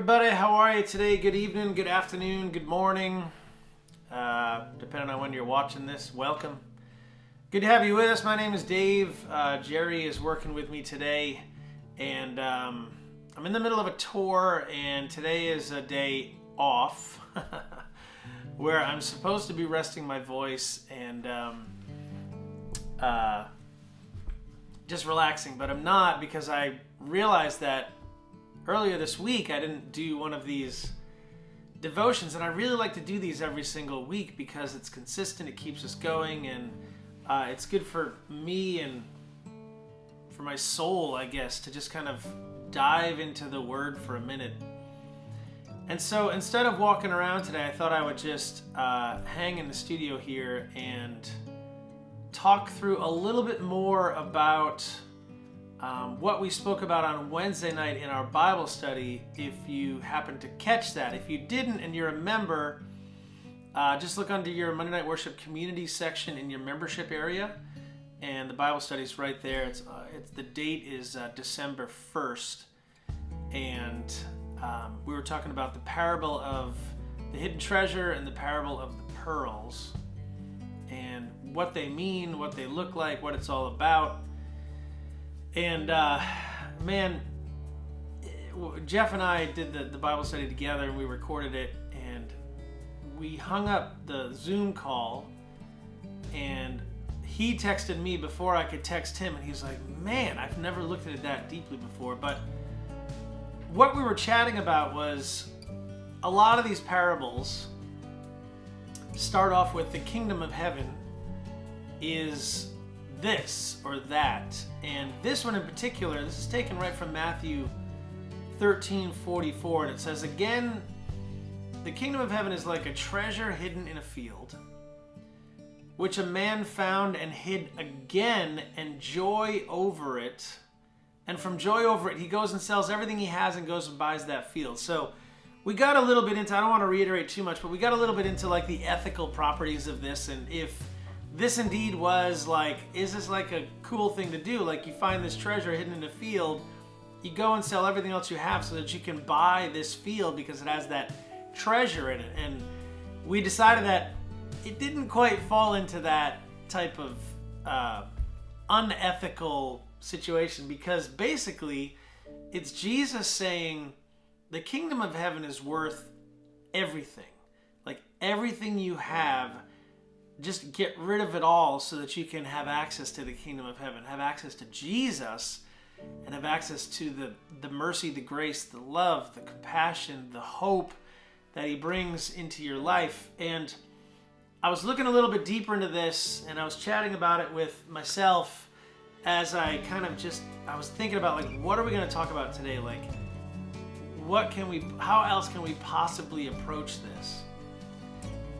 everybody. How are you today? Good evening, good afternoon, good morning. Depending on when you're watching this, welcome. Good to have you with us. My name is Dave. Jerry is working with me today, and I'm in the middle of a tour, and today is a day off where I'm supposed to be resting my voice and just relaxing, but I'm not, because I realized that earlier this week I didn't do one of these devotions, and I really like to do these every single week because it's consistent, it keeps us going, and it's good for me and for my soul, I guess, to just kind of dive into the Word for a minute. And so instead of walking around today, I thought I would just hang in the studio here and talk through a little bit more about what we spoke about on Wednesday night in our Bible study. If you happen to catch that, if you didn't and you're a member, just look under your Monday Night Worship community section in your membership area, and the Bible study is right there. It's the date is December 1st, and we were talking about the parable of the hidden treasure and the parable of the pearls, and what they mean, what they look like, what it's all about. And man, Jeff and I did the Bible study together, and we recorded it, and we hung up the Zoom call, and he texted me before I could text him, and he's like, man, I've never looked at it that deeply before. But what we were chatting about was a lot of these parables start off with the kingdom of heaven is this or that. And this one in particular, this is taken right from Matthew 13:44, and it says, again, the kingdom of heaven is like a treasure hidden in a field, which a man found and hid again, and joy over it. And from joy over it, he goes and sells everything he has and goes and buys that field. So we got a little bit into, I don't want to reiterate too much, but we got a little bit into like the ethical properties of this, and if this indeed was like, is this like a cool thing to do? Like, you find this treasure hidden in a field, you go and sell everything else you have so that you can buy this field because it has that treasure in it. And we decided that it didn't quite fall into that type of unethical situation, because basically it's Jesus saying the kingdom of heaven is worth everything. Like, everything you have, just get rid of it all so that you can have access to the kingdom of heaven, have access to Jesus, and have access to the mercy, the grace, the love, the compassion, the hope that he brings into your life. And I was looking a little bit deeper into this, and I was chatting about it with myself as I kind of I was thinking about, like, what are we going to talk about today? Like, how else can we possibly approach this?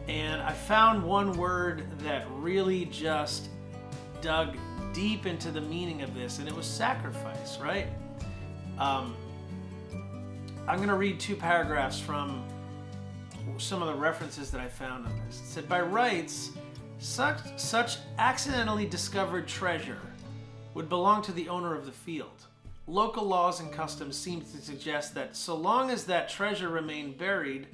And I found one word that really just dug deep into the meaning of this, and it was sacrifice, right? I'm going to read two paragraphs from some of the references that I found on this. It said, by rights, such accidentally discovered treasure would belong to the owner of the field. Local laws and customs seem to suggest that so long as that treasure remained buried,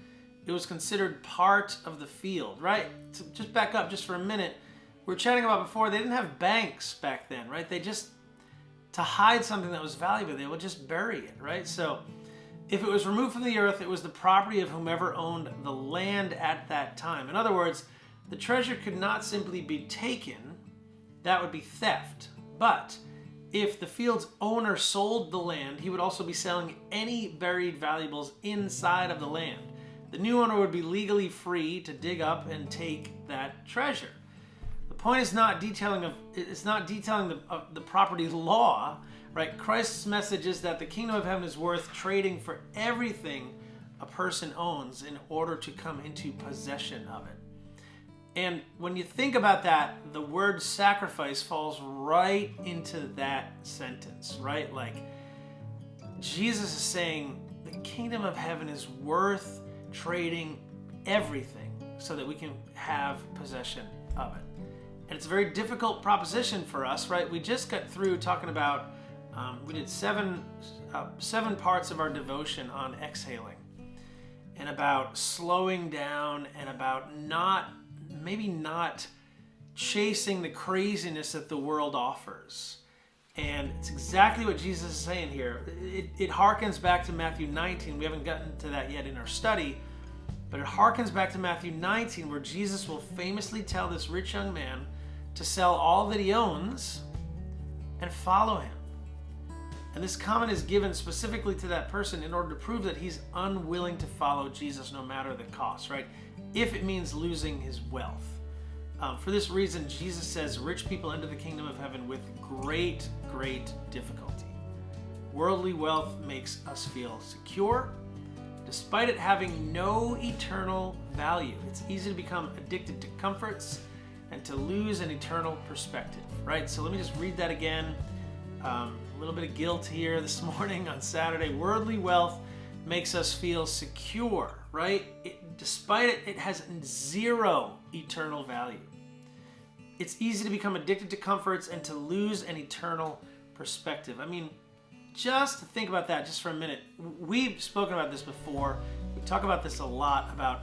it was considered part of the field, right? To just back up just for a minute, we were chatting about before, they didn't have banks back then, right? To hide something that was valuable, they would just bury it, right? So if it was removed from the earth, it was the property of whomever owned the land at that time. In other words, the treasure could not simply be taken. That would be theft. But if the field's owner sold the land, he would also be selling any buried valuables inside of the land. The new owner would be legally free to dig up and take that treasure. The point is not detailing the property law, right? Christ's message is that the kingdom of heaven is worth trading for everything a person owns in order to come into possession of it. And when you think about that, the word sacrifice falls right into that sentence, right? Like, Jesus is saying the kingdom of heaven is worth trading everything so that we can have possession of it. And it's a very difficult proposition for us, right? We just got through talking about, we did seven parts of our devotion on exhaling. and about slowing down and about maybe not chasing the craziness that the world offers. And it's exactly what Jesus is saying here. It harkens back to Matthew 19. We haven't gotten to that yet in our study, but it harkens back to Matthew 19, where Jesus will famously tell this rich young man to sell all that he owns and follow him. And this comment is given specifically to that person in order to prove that he's unwilling to follow Jesus no matter the cost, right? If it means losing his wealth. For this reason, Jesus says rich people enter the kingdom of heaven with great, great difficulty. Worldly wealth makes us feel secure, despite it having no eternal value. It's easy to become addicted to comforts and to lose an eternal perspective, right? So let me just read that again. A little bit of guilt here this morning on Saturday. Worldly wealth makes us feel secure, right? Despite it has zero eternal value. It's easy to become addicted to comforts and to lose an eternal perspective. I mean, just think about that just for a minute. We've spoken about this before. We talk about this a lot, about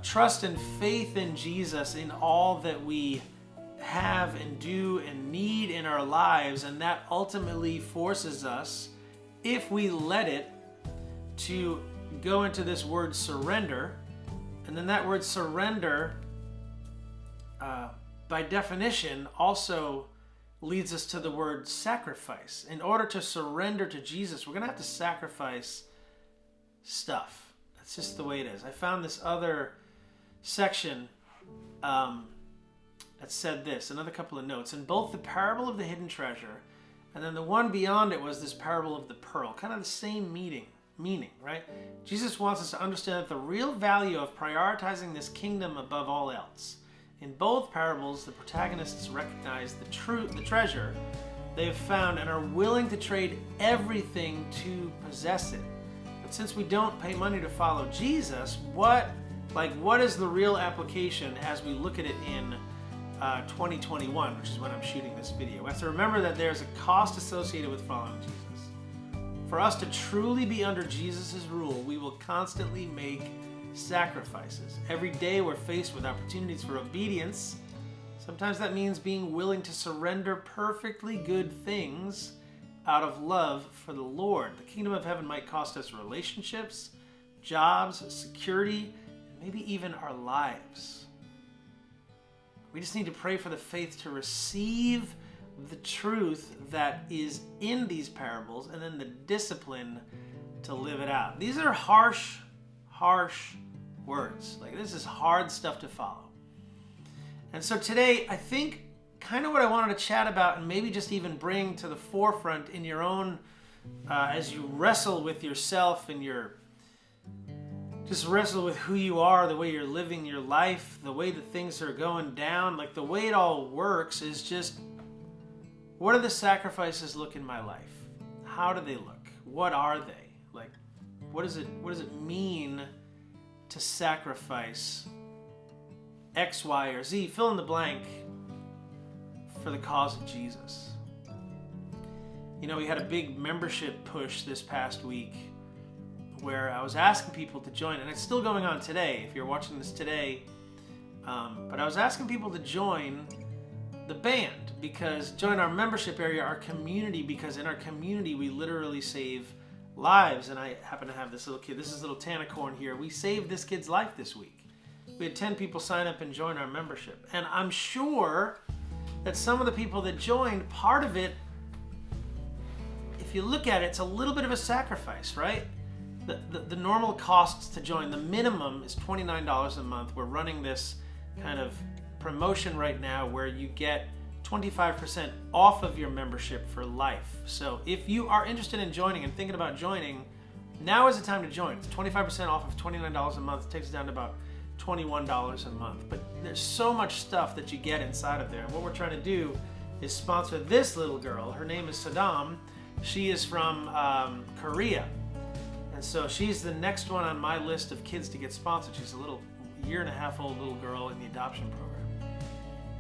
trust and faith in Jesus in all that we have and do and need in our lives, and that ultimately forces us, if we let it, to go into this word surrender. And then that word surrender, by definition, also leads us to the word sacrifice. In order to surrender to Jesus, we're going to have to sacrifice stuff. That's just the way it is. I found this other section that said this, another couple of notes. In both the parable of the hidden treasure and then the one beyond it was this parable of the pearl, kind of the same meaning, right? Jesus wants us to understand that the real value of prioritizing this kingdom above all else. In both parables, the protagonists recognize the treasure they have found and are willing to trade everything to possess it. But since we don't pay money to follow Jesus, what is the real application as we look at it in 2021, which is when I'm shooting this video? We have to remember that there's a cost associated with following Jesus. For us to truly be under Jesus' rule, we will constantly make sacrifices. Every day we're faced with opportunities for obedience. Sometimes that means being willing to surrender perfectly good things out of love for the Lord. The kingdom of heaven might cost us relationships, jobs, security, and maybe even our lives. We just need to pray for the faith to receive the truth that is in these parables and then the discipline to live it out. These are harsh words. Like, this is hard stuff to follow. And so today, I think kind of what I wanted to chat about and maybe just even bring to the forefront in your own, as you wrestle with yourself and just wrestle with who you are, the way you're living your life, the way that things are going down, like the way it all works is just, what do the sacrifices look in my life? How do they look? What are they? Like, what does it mean to sacrifice X, Y, or Z, fill in the blank, for the cause of Jesus? You know, we had a big membership push this past week where I was asking people to join, and it's still going on today if you're watching this today, but I was asking people to join the band, join our membership area, our community, because in our community we literally save lives. And I happen to have this little kid, this is little Tanacorn here. We saved this kid's life this week. We had 10 people sign up and join our membership. And I'm sure that some of the people that joined, part of it, if you look at it, it's a little bit of a sacrifice, right? The normal costs to join, the minimum is $29 a month. We're running this kind of promotion right now where you get 25% off of your membership for life. So if you are interested in joining and thinking about joining, now is the time to join. It's 25% off of $29 a month. It takes it down to about $21 a month. But there's so much stuff that you get inside of there. And what we're trying to do is sponsor this little girl. Her name is Saddam. She is from Korea. And so she's the next one on my list of kids to get sponsored. She's a little 1.5-year-old little girl in the adoption program.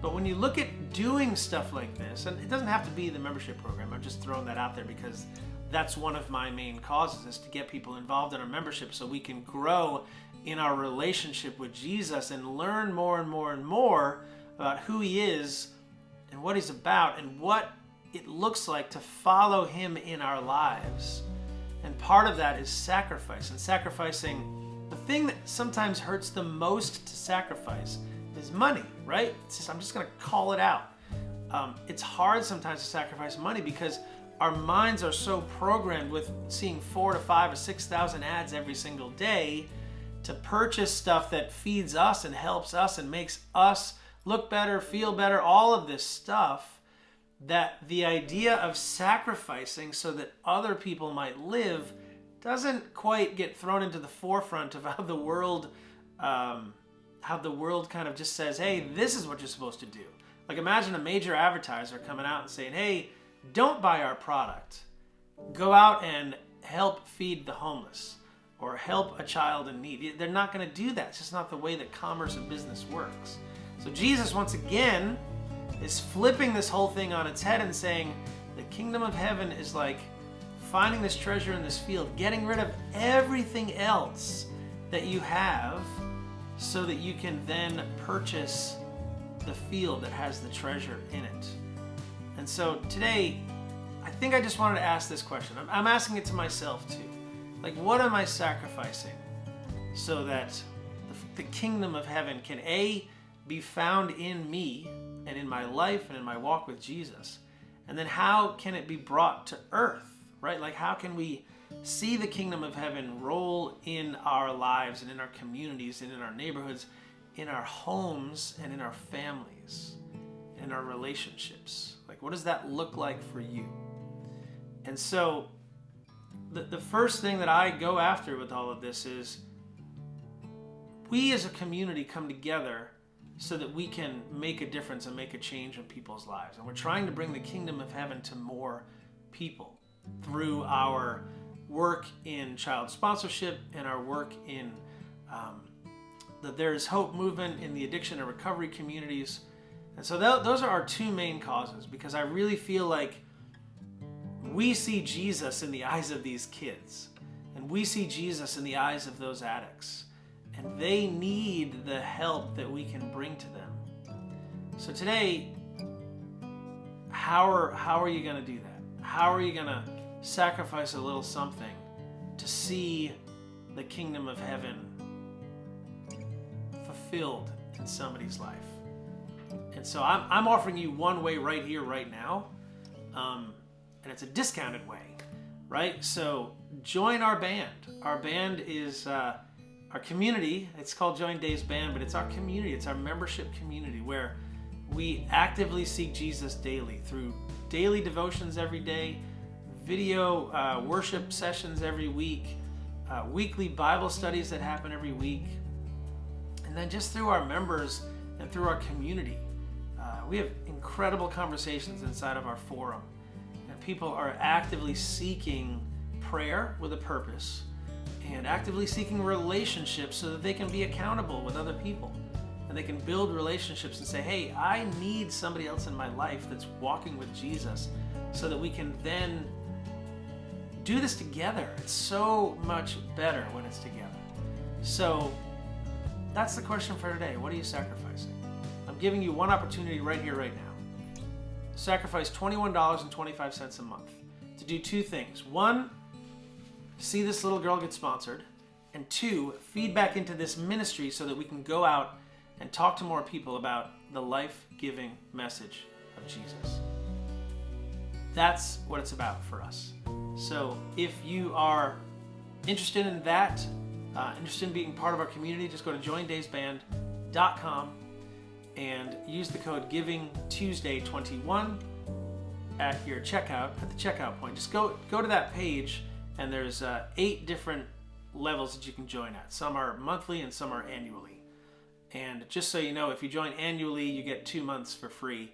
But when you look at doing stuff like this, and it doesn't have to be the membership program, I'm just throwing that out there because that's one of my main causes, is to get people involved in our membership so we can grow in our relationship with Jesus and learn more and more and more about who he is and what he's about and what it looks like to follow him in our lives. And part of that is sacrifice, and sacrificing the thing that sometimes hurts the most to sacrifice is money, right? I'm just going to call it out. It's hard sometimes to sacrifice money because our minds are so programmed with seeing 4,000 to 5,000 or 6,000 ads every single day to purchase stuff that feeds us and helps us and makes us look better, feel better, all of this stuff, that the idea of sacrificing so that other people might live doesn't quite get thrown into the forefront of how the world kind of just says, hey, this is what you're supposed to do. Like, imagine a major advertiser coming out and saying, hey, don't buy our product. Go out and help feed the homeless or help a child in need. They're not going to do that. It's just not the way that commerce and business works. So Jesus, once again, is flipping this whole thing on its head and saying the kingdom of heaven is like finding this treasure in this field, getting rid of everything else that you have so that you can then purchase the field that has the treasure in it. And so today, I think I just wanted to ask this question. I'm asking it to myself too. Like, what am I sacrificing so that the kingdom of heaven can A, be found in me and in my life and in my walk with Jesus? And then how can it be brought to earth, right? Like, how can we see the kingdom of heaven roll in our lives and in our communities and in our neighborhoods, in our homes and in our families, in our relationships? Like, what does that look like for you? And so the first thing that I go after with all of this is we as a community come together so that we can make a difference and make a change in people's lives. And we're trying to bring the kingdom of heaven to more people through our work in child sponsorship and our work in the There Is Hope movement in the addiction and recovery communities. And so those are our two main causes, because I really feel like we see Jesus in the eyes of these kids, and we see Jesus in the eyes of those addicts, and they need the help that we can bring to them. So today, how are you going to do that? How are you going to sacrifice a little something to see the kingdom of heaven fulfilled in somebody's life? And so I'm offering you one way right here, right now, and it's a discounted way, right? So join our band. Our band is our community. It's called Join Dave's Band, but it's our community. It's our membership community where we actively seek Jesus daily through daily devotions every day, video worship sessions every week, weekly Bible studies that happen every week, and then just through our members and through our community. We have incredible conversations inside of our forum, and people are actively seeking prayer with a purpose and actively seeking relationships so that they can be accountable with other people, and they can build relationships and say, hey, I need somebody else in my life that's walking with Jesus, so that we can then do this together. It's so much better when it's together. So that's the question for today. What are you sacrificing? I'm giving you one opportunity right here, right now. Sacrifice $21.25 a month to do two things. One, see this little girl get sponsored. And two, feed back into this ministry so that we can go out and talk to more people about the life-giving message of Jesus. That's what it's about for us. So if you are interested in that, interested in being part of our community, just go to joindavesband.com and use the code GivingTuesday21 at your checkout, at the checkout point. Just go to that page, and there's 8 different levels that you can join at. Some are monthly and some are annually. And just so you know, if you join annually, you get 2 months for free.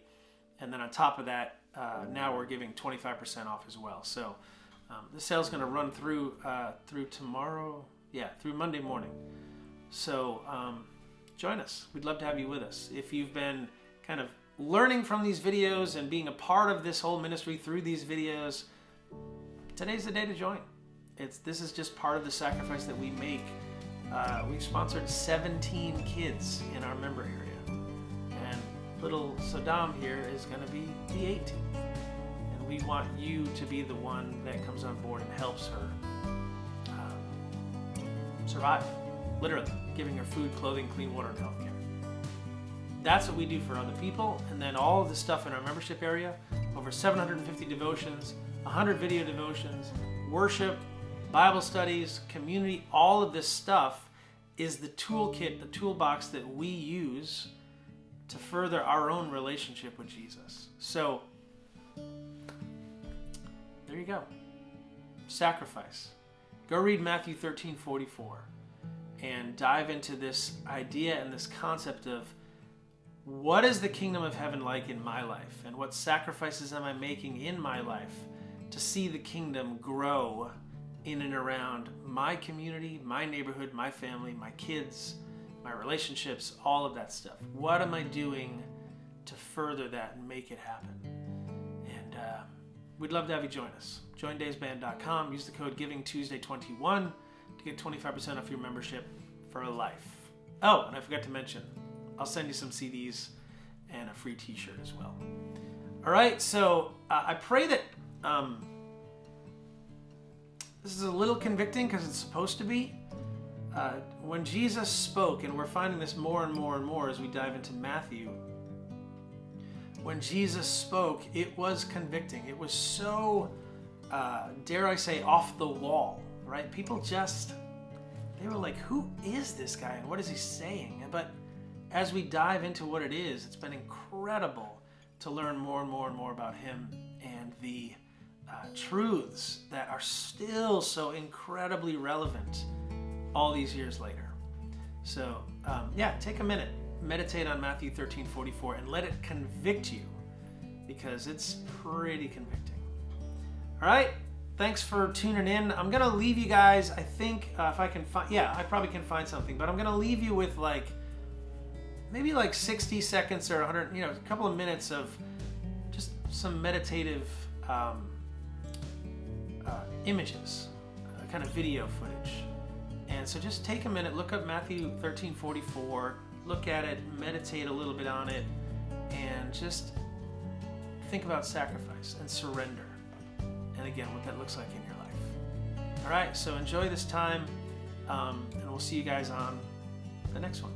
And then on top of that, now we're giving 25% off as well. So the sale's going to run through tomorrow, through Monday morning. So join us. We'd love to have you with us. If you've been kind of learning from these videos and being a part of this whole ministry through these videos, today's the day to join. This is just part of the sacrifice that we make. We've sponsored 17 kids in our member area, and little Saddam here is going to be the 18th. And we want you to be the one that comes on board and helps her survive, literally, giving her food, clothing, clean water, and health care. That's what we do for other people. And then all of the stuff in our membership area, over 750 devotions, 100 video devotions, worship, Bible studies, community, all of this stuff is the toolkit, the toolbox that we use to further our own relationship with Jesus. So, there you go. Sacrifice. Go read Matthew 13:44 and dive into this idea and this concept of what is the kingdom of heaven like in my life, and what sacrifices am I making in my life to see the kingdom grow in and around my community, my neighborhood, my family, my kids, my relationships, all of that stuff. What am I doing to further that and make it happen? And we'd love to have you join us. JoinDaysBand.com. Use the code GivingTuesday21 to get 25% off your membership for life. Oh, and I forgot to mention, I'll send you some CDs and a free t-shirt as well. All right, so I pray that this is a little convicting because it's supposed to be. When Jesus spoke, and we're finding this more and more and more as we dive into Matthew, when Jesus spoke, it was convicting. It was so, dare I say, off the wall, right? People they were like, who is this guy and what is he saying? But as we dive into what it is, it's been incredible to learn more and more and more about him and the truths that are still so incredibly relevant all these years later. So take a minute, meditate on Matthew 13:44, and let it convict you, because it's pretty convicting. All right, thanks for tuning in. I'm gonna leave you guys, I think, if I can find, I probably can find something, but I'm gonna leave you with maybe 60 seconds or 100, a couple of minutes of just some meditative images, kind of video footage. And so just take a minute, look up Matthew 13:44, look at it, meditate a little bit on it, and just think about sacrifice and surrender. And again, what that looks like in your life. All right, so enjoy this time, and we'll see you guys on the next one.